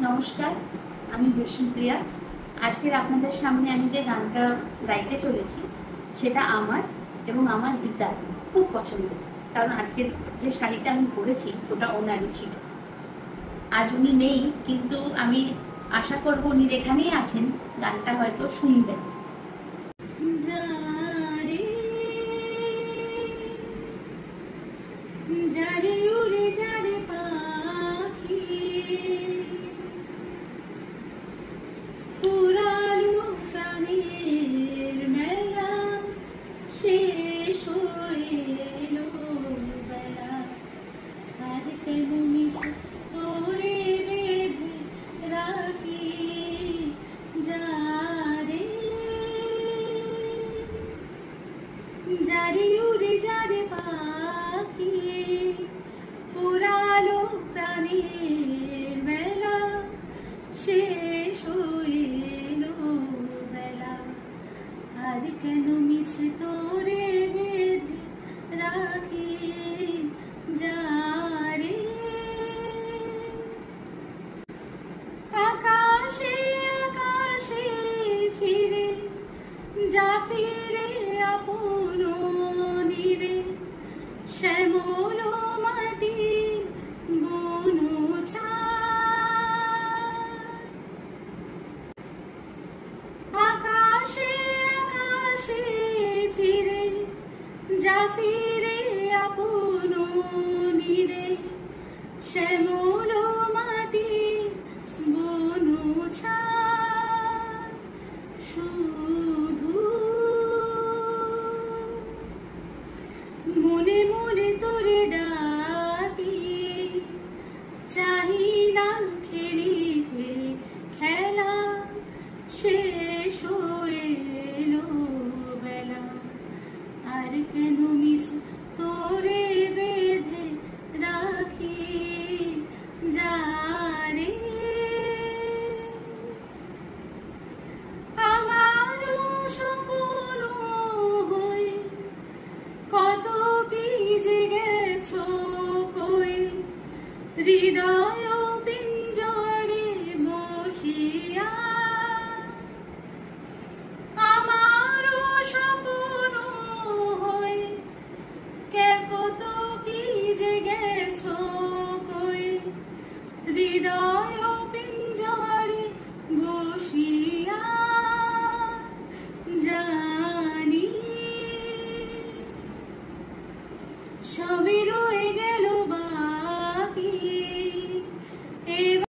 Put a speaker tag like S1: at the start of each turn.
S1: নমস্কার, আমি বিষ্ণুপ্রিয়া। আজকের আপনাদের সামনে আমি যে গানটা গাইতে চলেছি সেটা আমার এবং আমার পিতার খুব পছন্দের। কারণ আজকের যে শাড়িটা আমি পরেছি ওটা ওনারই ছিল। আজ উনি নেই, কিন্তু আমি আশা করব উনি যেখানেই আছেন গানটা হয়তো শুনবেন। যারে উড়ে যারে পাখি ফুরালো প্রাণের মেলা শেষ হয়ে এলো বেলা, আর কেন মিছে তোরে বেঁধে রাখি যারে যারে উড়ে যারে পাখি ফুরালো প্রাণের মেলা শেষ হয়ে এলো বেলা, আর কেন মিছে তোরে বেঁধে রাখি যারে আকাশে আকাশে ফিরে যা ফিরে আপন নিরে শ্যামল মাটি বন আকাশে আকাশে ফিরে যা ফিরে আপন নিরে শ্যামল মাটি বন শুধু মনে মনে তোরে ডাকি, চাহি না খেলিতে খেলা শেষ হয়ে এলো বেলা, আর কেন মিছে তোরে বেঁধে রাখি যারে আমারও স্বপ্ন হয়ে কত কি যে গেছো কই, হৃদয় পিঞ্জরে বসিয়া আমারও স্বপ্ন হয়ে কে কত কি যে গেছো কই, হৃদয় পিঞ্জরে বসিয়া জানি সবে